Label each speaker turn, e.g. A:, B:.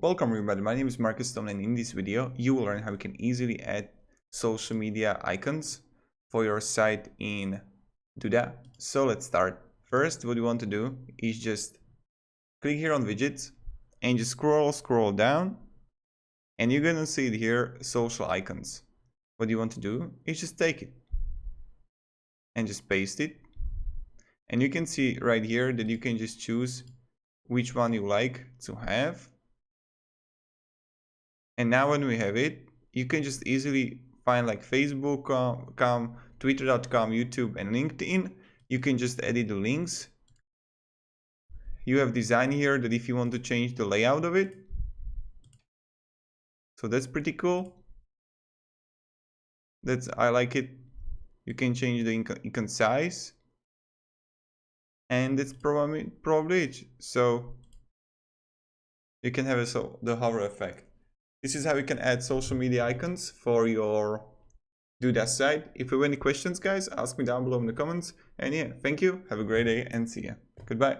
A: Welcome everybody, my name is Marcus Stone, and in this video you will learn how you can easily add social media icons for your site in Duda. So let's start. First, what you want to do is just click here on widgets and just scroll down, and you're gonna see it here, social icons. What you want to do is just take it and just paste it, and you can see right here that you can just choose which one you like to have. And now when we have it, you can just easily find like Facebook.com, Twitter.com, YouTube, and LinkedIn. You can just edit the links. You have design here that if you want to change the layout of it. So that's pretty cool. I like it. You can change the icon size. And that's probably it. So you can have the hover effect. This is how you can add social media icons for your Duda site. If you have any questions, guys, ask me down below in the comments. And yeah, thank you. Have a great day and see ya. Goodbye.